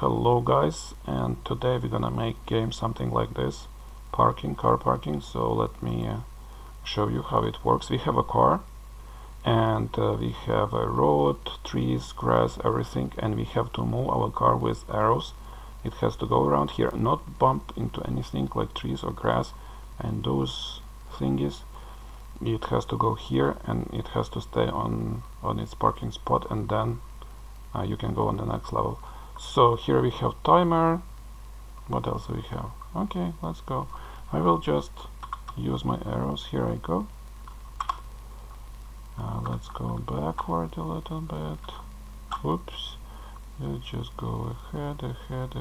Hello guys, and today we're gonna make game something like this, car parking. So let me show you how it works. We have a car and we have a road, trees, grass, everything, and we have to move our car with arrows. It has to go around here, not bump into anything like trees or grass and those thingies. It has to go here and it has to stay on its parking spot, and then you can go on the next level. So here we have timer. What else do we have? Okay, let's go. I will just use my arrows. Here I go. Let's go backward a little bit. Whoops. Let's just go ahead, ahead,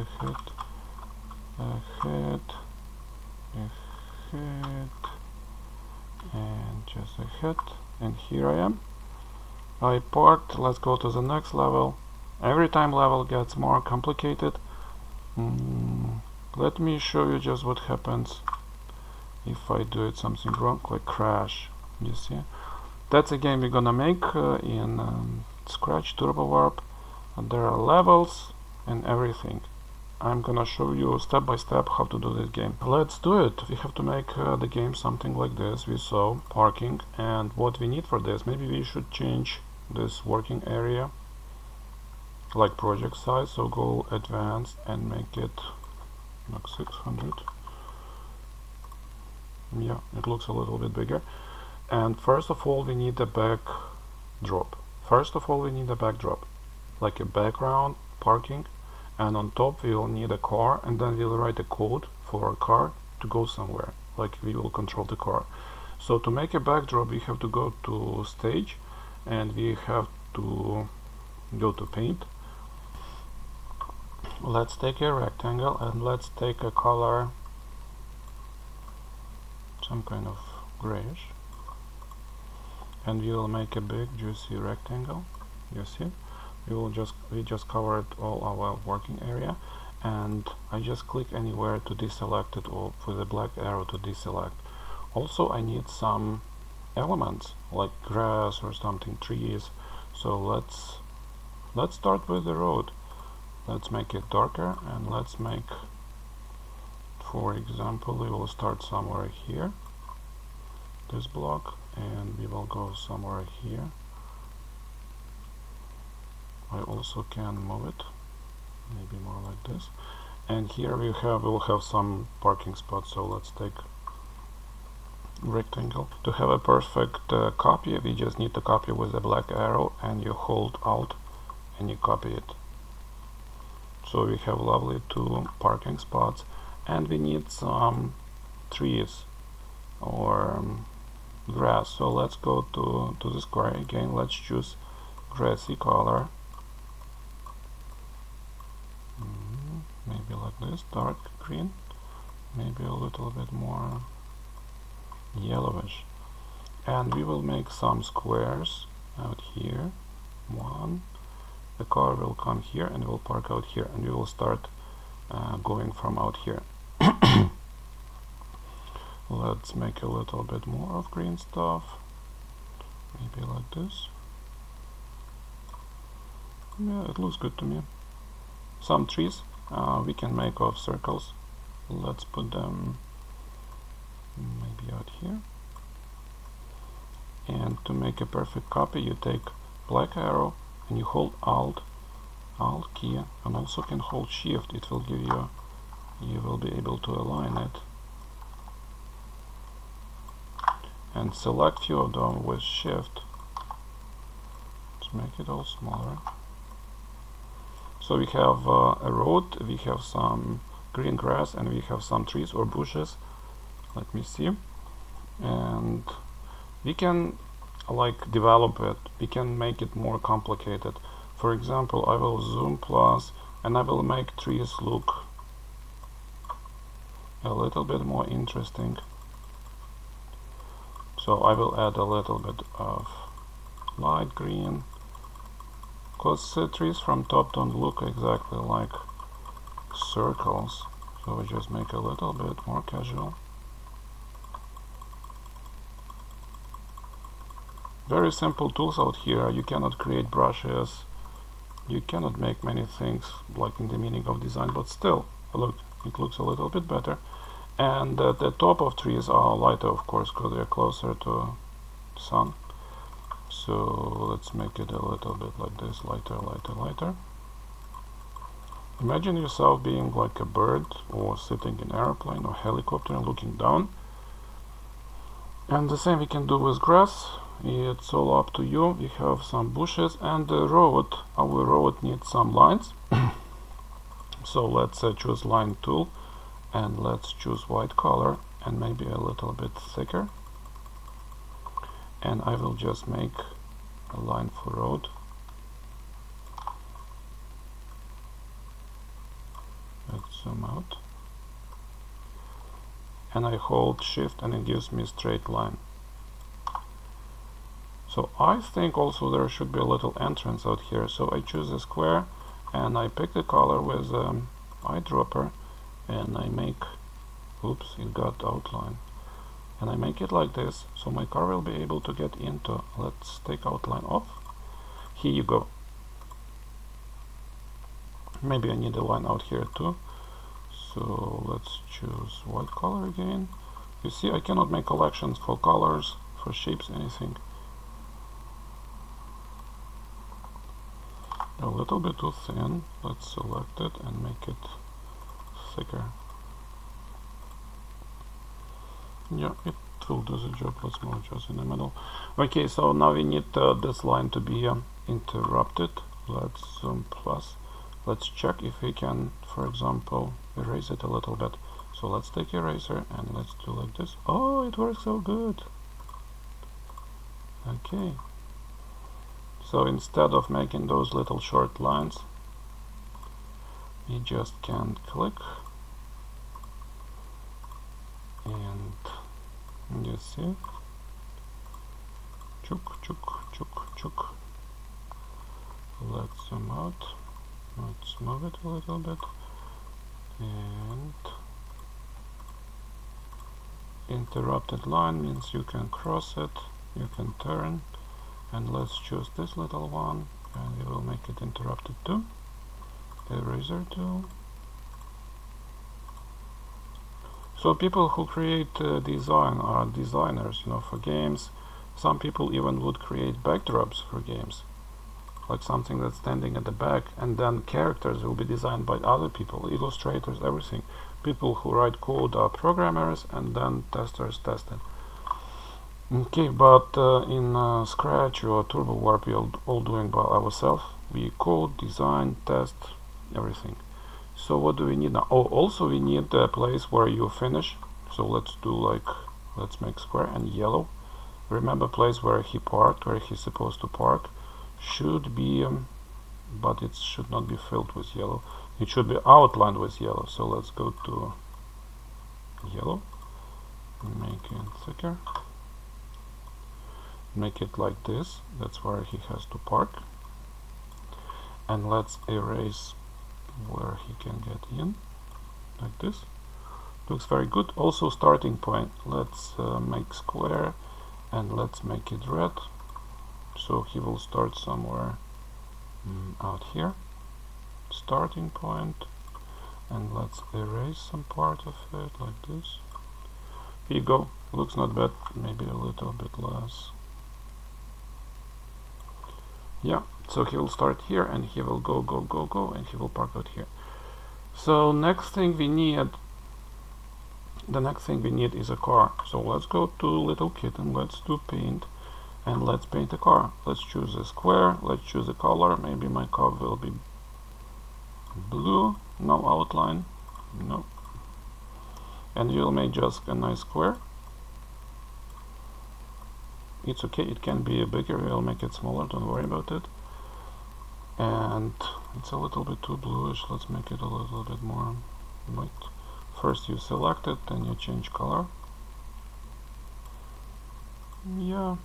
and just ahead. And here I am. I parked. Let's go to the next level. Every time level gets more complicated. Let me show you just what happens if I do it something wrong, like crash. You see? That's a game we're gonna make in Scratch TurboWarp. There are levels and everything. I'm gonna show you step by step how to do this game. Let's do it. We have to make the game something like this. We saw parking, and what we need for this, maybe we should change this working area like project size. So go advanced and make it like 600. Yeah, it looks a little bit bigger. And first of all we need a backdrop. Like a background parking, and on top we will need a car, and then we'll write a code for a car to go somewhere, like we will control the car. So to make a backdrop we have to go to stage, and we have to go to paint. Let's take a rectangle and let's take a color, some kind of grayish, and we will make a big juicy rectangle. You see, we just covered all our working area, and I just click anywhere to deselect it, or with a black arrow to deselect. Also I need some elements like grass or something, trees. So let's start with the road. Let's make it darker, and let's make, for example, we will start somewhere here, this block, and we will go somewhere here. I also can move it, maybe more like this. And here we will have some parking spots. So let's take rectangle. To have a perfect copy, we just need to copy with a black arrow, and you hold Alt and you copy it. So we have lovely 2 parking spots, and we need some trees or grass. So let's go to the square again. Let's choose grassy color. Maybe like this, dark green, maybe a little bit more yellowish. And we will make some squares out here. 1. The car will come here and will park out here, and we will start going from out here. Let's make a little bit more of green stuff, maybe like this. Yeah, it looks good to me. Some trees we can make of circles. Let's put them maybe out here. And to make a perfect copy, you take black arrow and you hold Alt key, and also can hold Shift. It will give you will be able to align it, and select few of them with Shift. Let's make it all smaller. So we have a road, we have some green grass, and we have some trees or bushes. Let me see. And we can like develop it. We can make it more complicated. For example, I will zoom plus, and I will make trees look a little bit more interesting. So I will add a little bit of light green, because trees from top don't look exactly like circles. So we just make a little bit more casual. Very simple tools out here. You cannot create brushes You cannot make many things like in the meaning of design, but still, look, it looks a little bit better. And the top of trees are lighter, of course, because they're closer to sun. So let's make it a little bit like this, lighter, lighter, lighter. Imagine yourself being like a bird or sitting in an airplane or helicopter and looking down. And the same we can do with grass. It's all up to you. We have some bushes and the road. Our road needs some lines. So let's choose line tool and let's choose white color and maybe a little bit thicker. And I will just make a line for road. Let's zoom out. And I hold shift and it gives me a straight line. So I think also there should be a little entrance out here. So I choose a square and I pick the color with eyedropper and I make, oops, it got outline. And I make it like this, so my car will be able to get into. Let's take outline off. Here you go. Maybe I need a line out here too. So let's choose white color again. You see, I cannot make collections for colors, for shapes, anything. A little bit too thin. Let's select it and make it thicker. Yeah, it will do the job. Let's move just in the middle. Okay, so now we need this line to be interrupted. Let's zoom plus. Let's check if we can, for example, erase it a little bit. So let's take eraser and let's do like this. Oh, it works so good. Okay. So instead of making those little short lines, we just can click and you see, chuk chuk chuk chuk. Let's zoom out. Let's move it a little bit and interrupted line means you can cross it, you can turn, and let's choose this little one and we will make it interrupted too. Eraser tool. So people who create design are designers, you know, for games. Some people even would create backdrops for games, like something that's standing at the back, and then characters will be designed by other people, illustrators, everything. People who write code are programmers and then testers test it. Okay, but in Scratch or TurboWarp we are all doing by ourselves. We code, design, test, everything. So what do we need now? Oh, also we need a place where you finish. So let's do like, let's make square and yellow. Remember place where he parked, where he's supposed to park. Should be, but it should not be filled with yellow. It should be outlined with yellow. So let's go to yellow, make it thicker, make it like this. That's where he has to park. And let's erase where he can get in, like this. Looks very good. Also starting point. Let's make square and let's make it red. So he will start somewhere out here. Starting point, and let's erase some part of it like this. Here you go. Looks not bad. Maybe a little bit less. Yeah. So he will start here and he will go and he will park out here. So next thing we need. The next thing we need is a car. So let's go to little kitten. Let's do paint. And let's paint a car. Let's choose a square. Let's choose a color. Maybe my car will be blue. No outline. No. And we'll make just a nice square. It's okay. It can be bigger. We'll make it smaller. Don't worry about it. And it's a little bit too bluish. Let's make it a little bit more white. First you select it, then you change color. Yeah.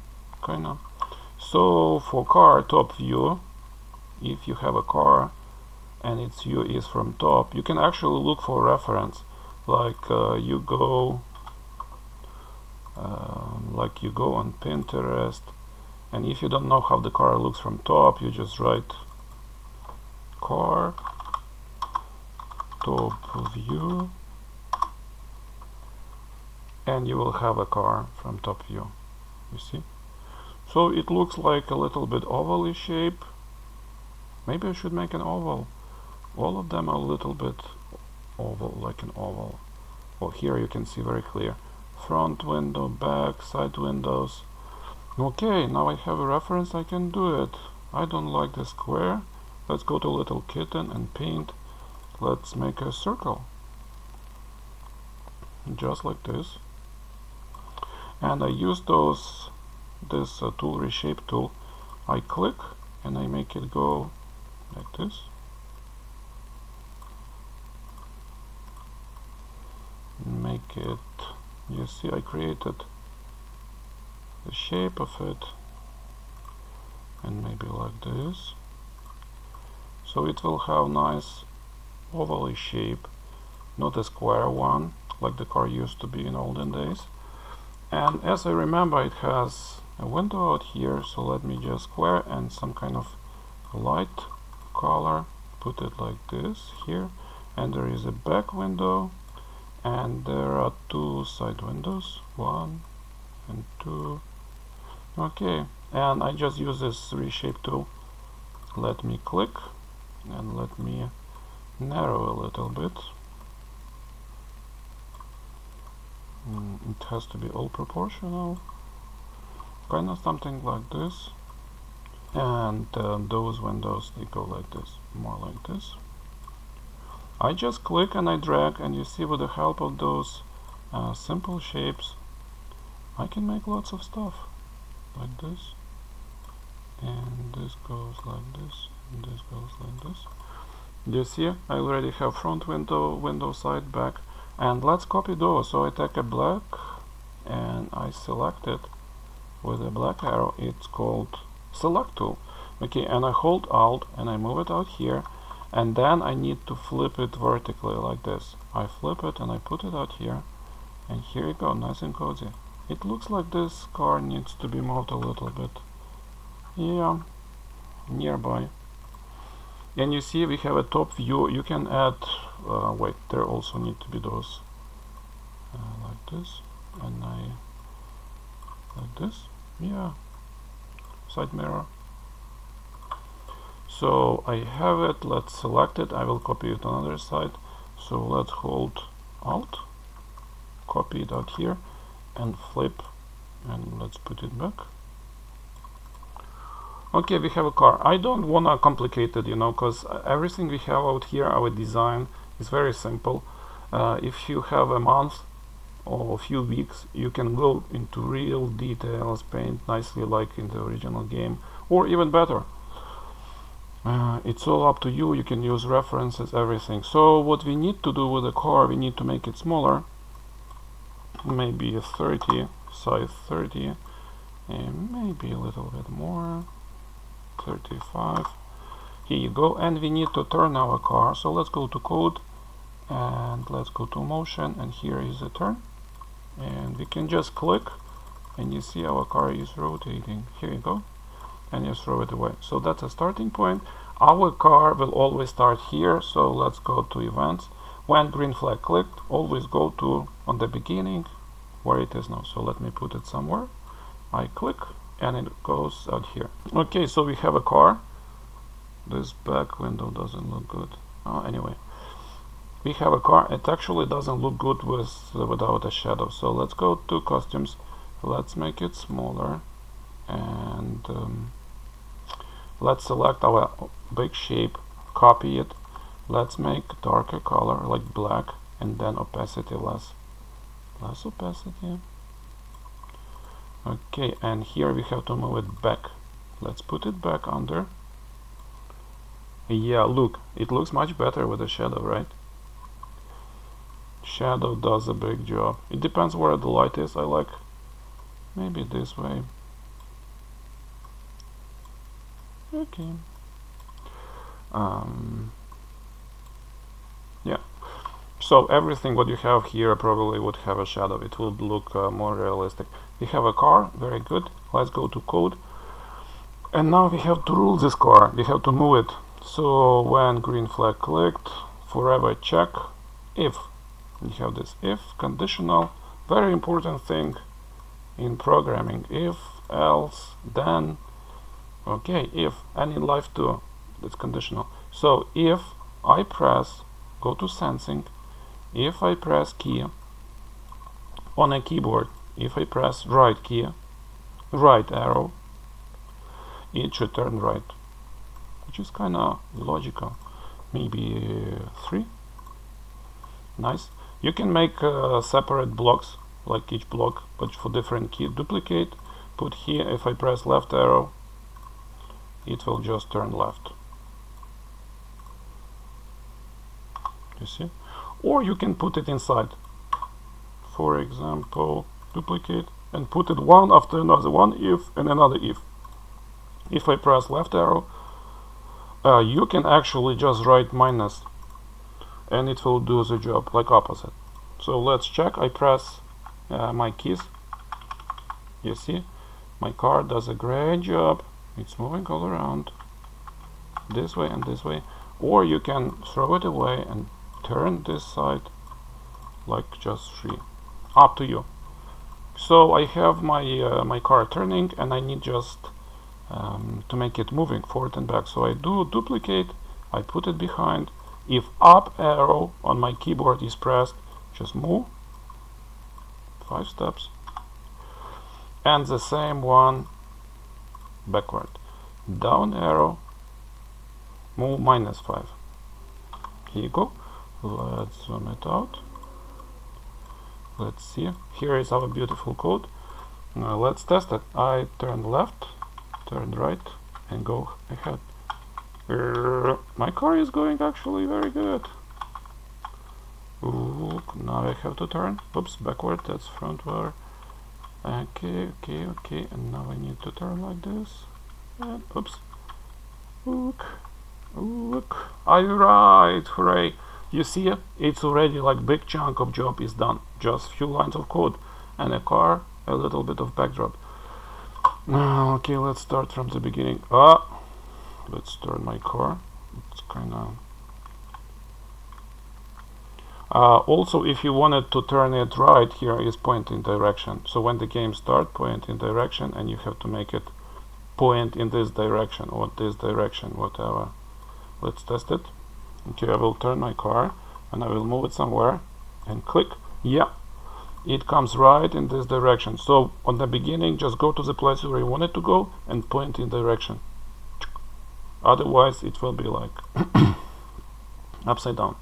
Kinda. So for car top view, if you have a car and its view is from top, you can actually look for reference. Like you go on Pinterest, and if you don't know how the car looks from top, you just write car, top view, and you will have a car from top view. You see? So it looks like a little bit oval-y shape. Maybe I should make an oval. All of them are a little bit oval, like an oval. Well, here you can see very clear. Front window, back, side windows. Okay, now I have a reference, I can do it. I don't like the square. Let's go to little kitten and paint. Let's make a circle. Just like this. And I use this tool, reshape tool. I click and I make it go like this. Make it, you see, I created the shape of it, and maybe like this. So it will have nice oval shape, not a square one like the car used to be in olden days. And as I remember, it has a window out here, so let me just square and some kind of light color, put it like this here, and there is a back window, and there are two side windows, 1 and 2. Okay, and I just use this reshape tool. Let me click and let me narrow a little bit. It has to be all proportional, kind of something like this. And those windows, they go like this, more like this. I just click and I drag, and you see with the help of those simple shapes I can make lots of stuff like this, and this goes like this, and this goes like this. You see, I already have front window, window side, back, and let's copy those. So I take a black and I select it with a black arrow. It's called select tool. Okay, and I hold Alt and I move it out here, and then I need to flip it vertically like this. I flip it and I put it out here, and here you go, nice and cozy. It looks like this car needs to be moved a little bit, yeah, nearby. And you see we have a top view. You can add, wait, there also need to be those like this, and I like this, yeah, side mirror. So I have it, let's select it, I will copy it on the other side. So let's hold Alt, copy it out here, and flip, and let's put it back. Okay, we have a car. I don't wanna complicate it, you know, because everything we have out here, our design is very simple. If you have a month or a few weeks, you can go into real details, paint nicely like in the original game, or even better. It's all up to you. You can use references, everything. So what we need to do with the car, we need to make it smaller, maybe 30, size 30, and maybe a little bit more, 35. Here you go. And we need to turn our car. So let's go to code and let's go to motion, and here is the turn, and we can just click and you see our car is rotating. Here you go, and you throw it away. So that's a starting point. Our car will always start here, so let's go to events. When green flag clicked, always go to on the beginning where it is now. So let me put it somewhere. I click and it goes out here. Okay, so we have a car. This back window doesn't look good. Anyway, we have a car. It actually doesn't look good without a shadow. So let's go to costumes. Let's make it smaller, and let's select our big shape, copy it. Let's make darker color like black, and then opacity less opacity. Okay, and here we have to move it back. Let's put it back under. Yeah, look, it looks much better with a shadow, right? Shadow does a big job. It depends where the light is. I like maybe this way. Okay. Yeah. So everything what you have here probably would have a shadow. It would look more realistic. We have a car, very good. Let's go to code. And now we have to rule this car. We have to move it. So when green flag clicked, forever check if. We have this if conditional, very important thing in programming. If, else, then. Okay, if, and in life too, it's conditional. So if I press, go to sensing, if I press key on a keyboard, if I press right key, right arrow, it should turn right, which is kind of logical. Maybe 3. Nice. You can make separate blocks, like each block, but for different key. Duplicate, put here. If I press left arrow, it will just turn left. You see? Or you can put it inside. For example, duplicate and put it one after another, one if and another if. If I press left arrow, you can actually just write minus and it will do the job like opposite. So let's check. I press my keys. You see, my car does a great job. It's moving all around this way and this way. Or you can throw it away and turn this side like just 3. Up to you. So I have my my car turning, and I need just to make it moving forward and back. So I do duplicate, I put it behind. If up arrow on my keyboard is pressed, just move 5 steps, and the same one backward. Down arrow, move -5. Here you go. Let's zoom it out. Let's see. Here is our beautiful code. Now let's test it. I turn left, turn right, and go ahead. My car is going actually very good. Look, now I have to turn. Oops, backward. That's frontward. Okay. And now I need to turn like this. And oops. Look. I'm right. Hooray. You see, it's already like big chunk of job is done. Just few lines of code and a car, a little bit of backdrop. Okay, let's start from the beginning. Let's turn my car. It's kind of... also, if you wanted to turn it right, here is pointing direction. So when the game starts, point in direction, and you have to make it point in this direction or this direction, whatever. Let's test it. Okay, I will turn my car and I will move it somewhere and click. Yeah, it comes right in this direction. So on the beginning, just go to the place where you want it to go and point in direction. Otherwise, it will be like upside down.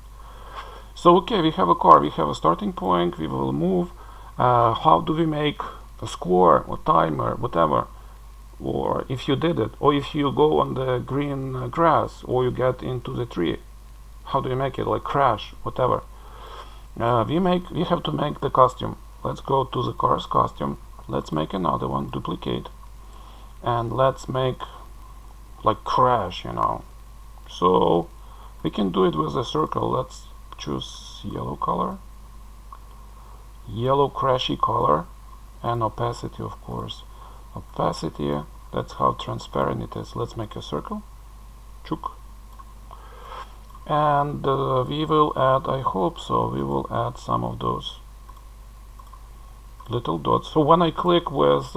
So okay, we have a car, we have a starting point, we will move. How do we make a score or timer, whatever? Or if you did it, or if you go on the green grass, or you get into the tree, how do you make it? Like crash, whatever. We have to make the costume. Let's go to the car's costume. Let's make another one, duplicate, and let's make like crash, you know. So we can do it with a circle. Let's choose yellow color, yellow crashy color, and opacity, of course. Opacity, that's how transparent it is. Let's make a circle. Chook. And we will add, I hope so, we will add some of those little dots. So when I click with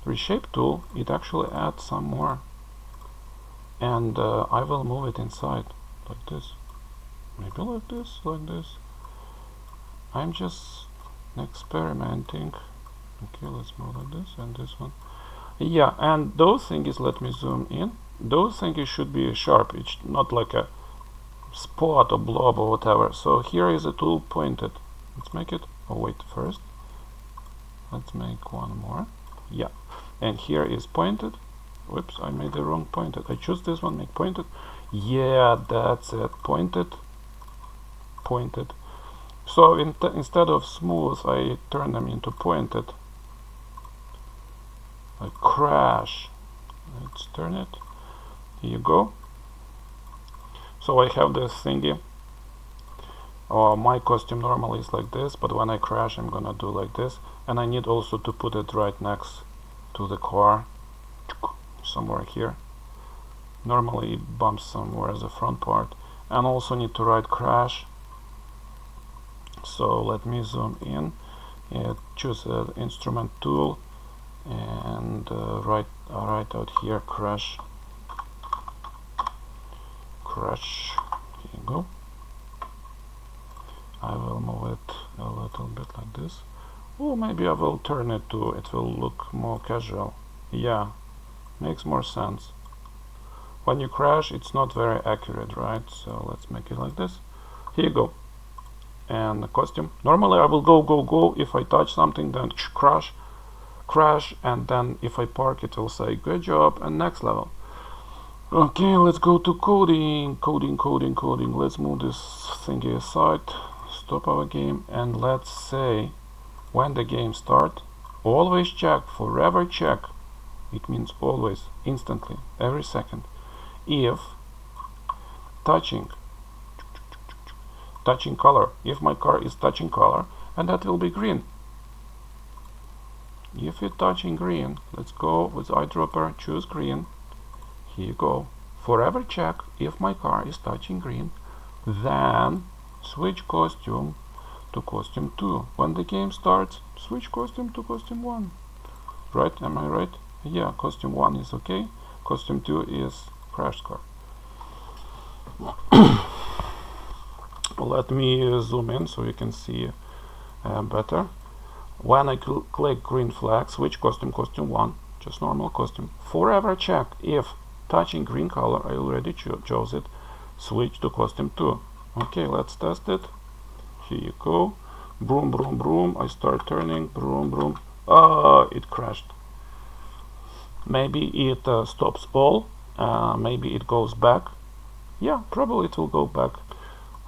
reshape tool, it actually adds some more. And I will move it inside like this. Maybe like this, like this. I'm just experimenting. Okay, let's move like this and this one. Yeah, and those things, let me zoom in. Those things should be sharp. It's not like a spot or blob or whatever. So here is a tool pointed. Let's make it. Oh wait, first let's make one more. Yeah, and here is pointed. Whoops, I made the wrong pointed. I choose this one, make pointed. Yeah, that's it. Pointed. So instead of smooth, I turn them into pointed. Like crash. Let's turn it. Here you go. So I have this thingy. My costume normally is like this, but when I crash, I'm gonna do like this. And I need also to put it right next to the car, somewhere here. normally it bumps somewhere as a front part. And also need to write crash. So let me zoom in, choose the instrument tool, and write out here crash. Here you go. I will move it a little bit like this. Or maybe I will turn it to, it will look more casual. Yeah, makes more sense. When you crash, it's not very accurate, right? So let's make it like this. Here you go. And the costume. Normally I will go. If I touch something, then crash, and then if I park, it will say good job and next level. Okay, let's go to coding. Let's move this thingy aside. Stop our game, and let's say when the game starts, always check, forever check. It means always, instantly, every second. If touching color, if my car is touching color, and that will be green. If it's touching green, let's go with eyedropper, choose green. Here you go. Forever check if my car is touching green, then switch costume to costume 2. When the game starts, switch costume to costume 1. Right? Am I right? Yeah, costume 1 is okay. Costume 2 is crash car. Let me zoom in so you can see better. When I click green flag, switch costume 1, just normal costume. Forever check if touching green color, I already chose it, switch to costume 2. Okay, let's test it. Here you go. Broom. I start turning. Broom. It crashed. Maybe it stops all. Maybe it goes back. Yeah, probably it will go back.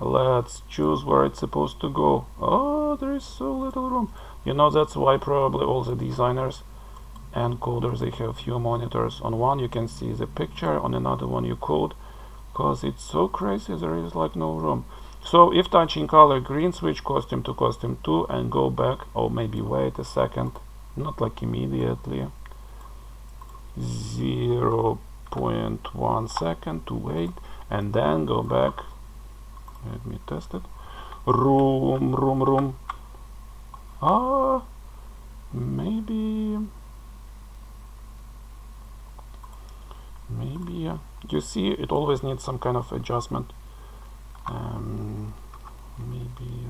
Let's choose where it's supposed to go. Oh, there is so little room. You know, that's why probably all the designers and coders, they have few monitors. On one you can see the picture, on another one you code, because it's so crazy, there is like no room. So if touching color green, switch costume to costume 2 and go back, or maybe wait a second, not like immediately. 0.1 second to wait, and then go back. Let me test it. Room. Maybe you see, it always needs some kind of adjustment. Maybe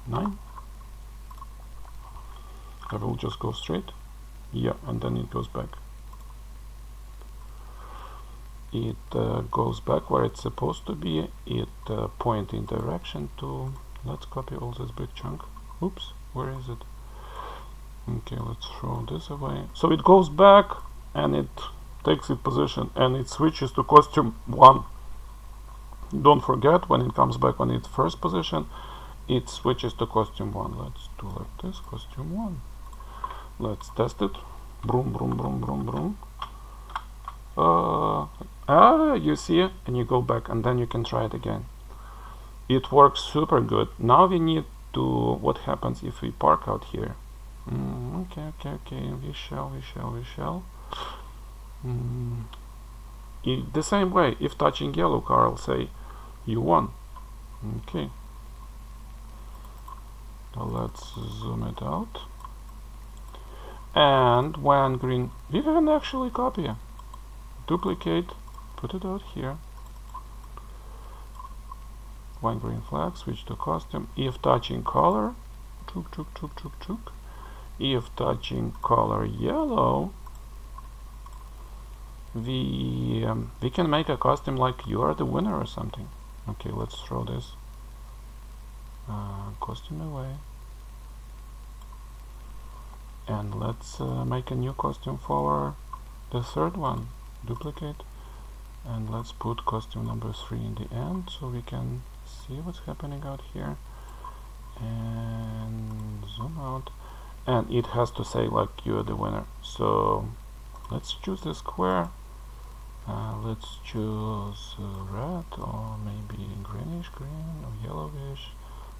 9. I will just go straight. Yeah, and then it goes back. It goes back where it's supposed to be. It point in direction to. Let's copy all this big chunk. Oops, where is it? Okay, let's throw this away. So it goes back and it takes its position and it switches to costume 1. Don't forget, when it comes back on its first position, it switches to costume 1. Let's do like this, costume 1. Let's test it. Broom. You see it, and you go back, and then you can try it again. It works super good. Now we need to, what happens if we park out here? Okay. We shall. The same way, if touching yellow car, I'll say you won. Okay. Now let's zoom it out. And when green, we can actually copy, duplicate, put it out here. When green flag, switch to costume. If touching color, chook. If touching color yellow, we can make a costume like you are the winner or something. Okay, let's throw this costume away, and let's make a new costume for the third one. Duplicate, and let's put costume number 3 in the end so we can see what's happening out here. And zoom out, and it has to say like you're the winner. So let's choose the square. Let's choose red, or maybe greenish green, or yellowish,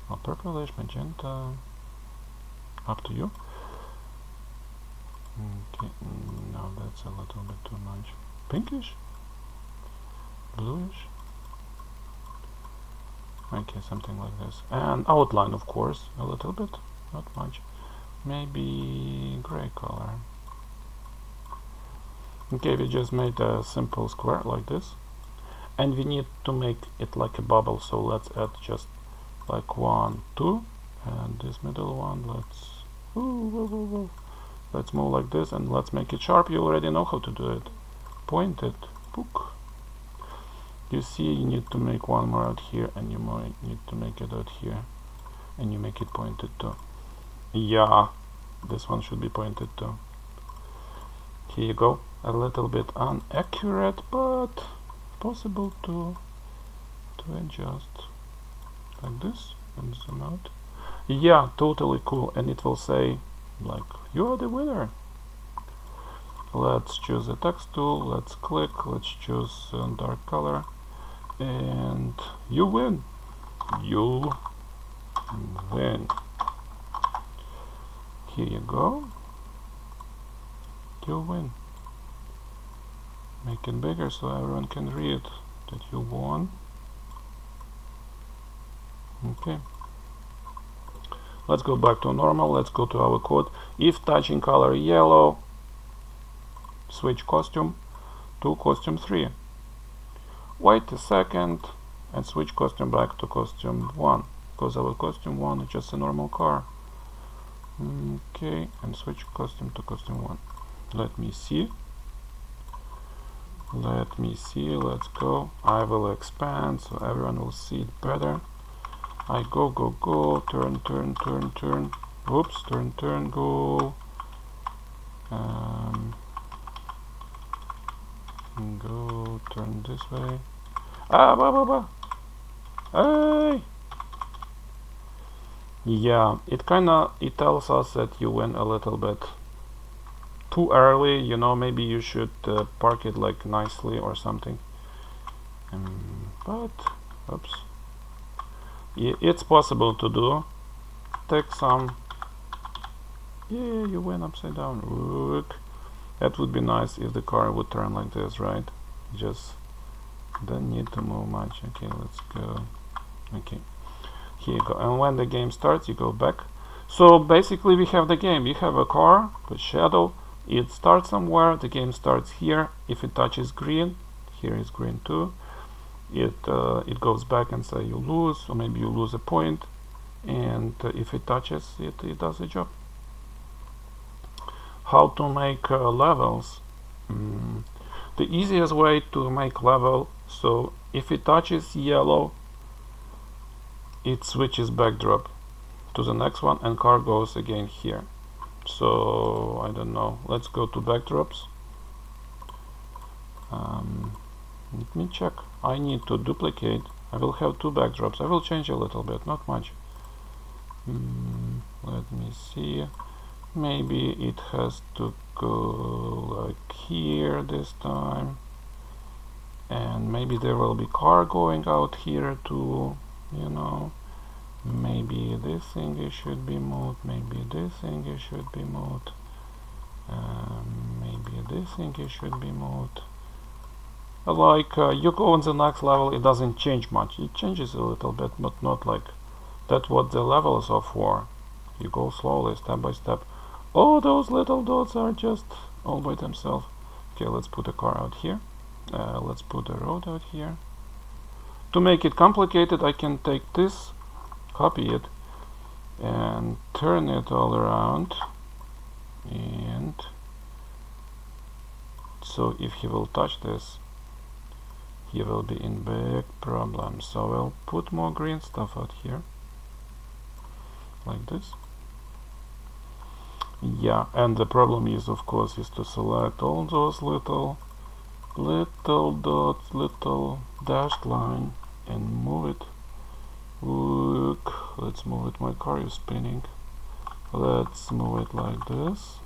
or purplish, magenta. Up to you. Okay, no, that's a little bit too much. Pinkish? bluish. Okay, something like this. And outline, of course, a little bit, not much. Maybe gray color. Okay, we just made a simple square like this. And we need to make it like a bubble, so let's add just like 1, 2. And this middle one, let's move like this, and let's make it sharp. You already know how to do it. Point it. Book. You see, you need to make one more out here, and you might need to make it out here, and you make it pointed too. Yeah, this one should be pointed too. Here you go. A little bit inaccurate, but possible to adjust like this and zoom out. Yeah, totally cool, and it will say like you are the winner. Let's choose a text tool, let's click, let's choose dark color, and you win. You win. Here you go. You win. Make it bigger so everyone can read that you won. Okay. Let's go back to normal. Let's go to our code. If touching color yellow, switch costume to costume 3. Wait a second and switch costume back to costume 1, because our costume 1 is just a normal car. Okay, and switch costume to costume 1. Let me see. Let's go. I will expand so everyone will see it better. I go, turn. Oops, turn, go. Go, turn this way. Hey! Yeah, it tells us that you went a little bit too early, you know, maybe you should park it like nicely or something. But, oops. It's possible to do. Take some. Yeah, you went upside down. Look. That would be nice if the car would turn like this, right? Just don't need to move much. Okay, let's go. Okay, here you go. And when the game starts, you go back. So basically we have the game. We have a car with shadow. It starts somewhere. The game starts here. If it touches green, here is green too. It goes back and say you lose, or maybe you lose a point. And if it touches, it does the job. How to make levels? The easiest way to make level, so if it touches yellow, it switches backdrop to the next one and car goes again here. So I don't know, let's go to backdrops. Let me check. I need to duplicate. I will have 2 backdrops. I will change a little bit, not much. Let me see. Maybe it has to go like here this time, and maybe there will be car going out here too, you know. Maybe this thing should be moved, maybe this thing should be moved, maybe this thing should be moved. Like you go on the next level, it doesn't change much. It changes a little bit, but not like that's what the levels are for. You go slowly, step by step. Oh, those little dots are just all by themselves. Okay, let's put a car out here. Let's put a road out here. To make it complicated, I can take this, copy it, and turn it all around. And so if he will touch this, he will be in big problems. So I'll put more green stuff out here, like this. Yeah, and the problem is, of course, is to select all those little dots, little dashed line, and move it. Look, let's move it. My car is spinning. Let's move it like this.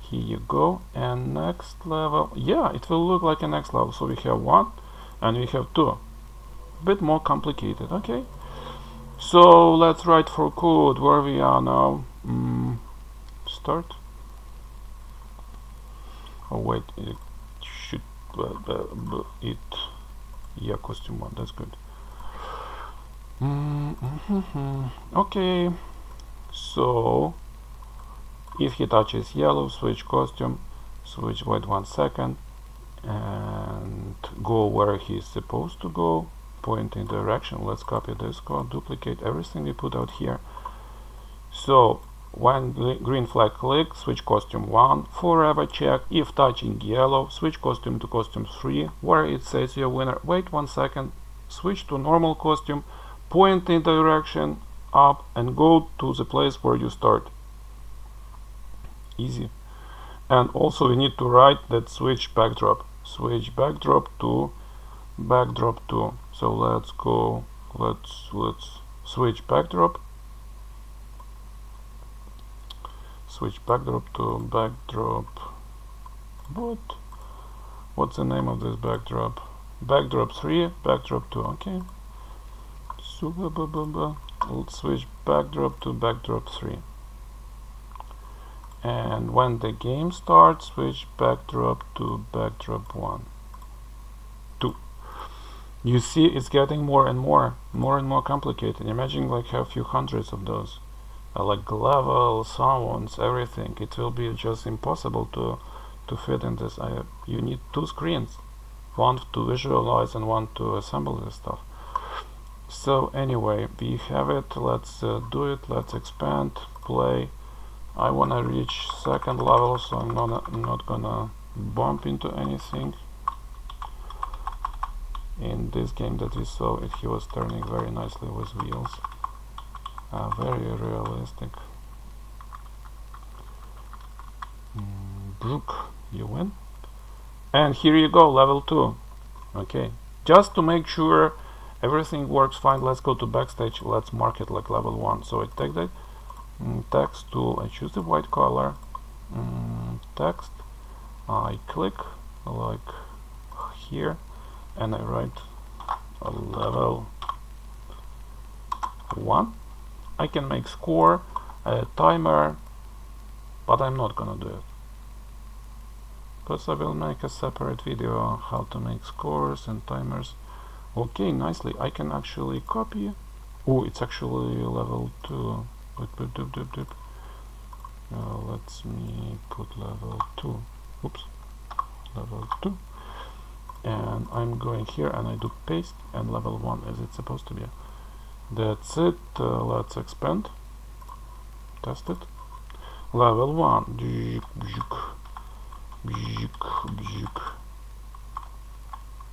Here you go. And next level. Yeah, it will look like a next level. So we have 1 and we have 2. A bit more complicated. Okay. So let's write for code where we are now. Start. Oh wait, it should Yeah, costume 1, that's good. Okay, so if he touches yellow, switch costume, switch, wait 1 second, and go where he's supposed to go, point in direction. Let's copy this code, duplicate everything we put out here. So when green flag click, switch costume 1, forever check. If touching yellow, switch costume to costume 3, where it says your winner. Wait 1 second, switch to normal costume, point in direction up, and go to the place where you start. Easy. And also we need to write that switch backdrop. Switch backdrop to backdrop 2. So let's go, let's switch backdrop. Switch backdrop to backdrop. What's the name of this backdrop? Backdrop 3, backdrop 2. Okay. Let's switch backdrop to backdrop 3. And when the game starts, switch backdrop to backdrop 1. 2. You see, it's getting more and more complicated. Imagine like have a few hundreds of those. Like level, sounds, everything. It will be just impossible to fit in this. You need 2 screens, one to visualize and one to assemble this stuff. So anyway, we have it. Let's do it. Let's expand, play. I wanna reach 2nd level, so I'm not gonna bump into anything. In this game that we saw, he was turning very nicely with wheels. Very realistic. Brooke, you win. And here you go, level 2. Okay, just to make sure everything works fine, let's go to backstage. Let's mark it like level 1. So I take that text tool, I choose the white color, text, I click like here, and I write a level 1. I can make score, a timer, but I'm not gonna do it because I will make a separate video on how to make scores and timers. Okay, nicely. I can actually copy. Oh, it's actually level 2. Let me put level 2. Oops, level 2. And I'm going here and I do paste and level 1 as it's supposed to be. That's it. Let's expand. Test it. Level 1.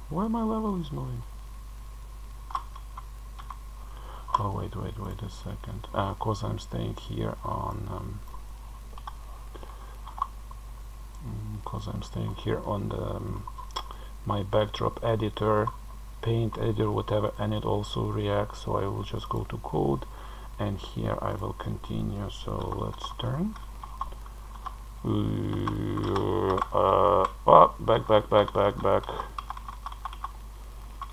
Why my level is moving? Oh wait a second. Cause I'm staying here on the my backdrop editor, paint editor, whatever, and it also reacts. So I will just go to code, and here I will continue. So let's turn. Back.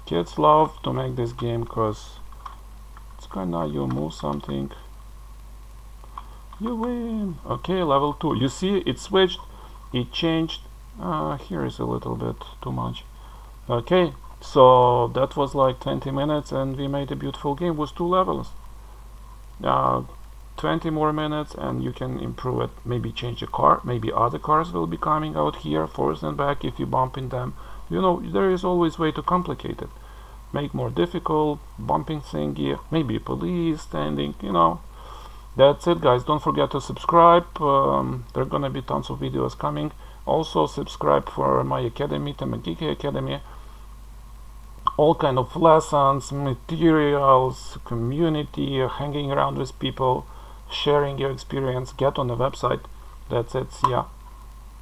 Kids love to make this game because it's kinda, you move something, you win. Okay, level 2. You see, it switched, it changed. Here is a little bit too much. Okay, so that was like 20 minutes and we made a beautiful game with 2 levels. 20 more minutes and you can improve it. Maybe change the car, maybe other cars will be coming out here, forth and back if you bump in them. You know, there is always way to complicate it. Make more difficult, bumping thingy, maybe police standing, you know. That's it, guys. Don't forget to subscribe. There are gonna be tons of videos coming. Also subscribe for my academy, Geeky Academy. All kind of lessons, materials, community, hanging around with people, sharing your experience. Get on the website. That's it. See ya.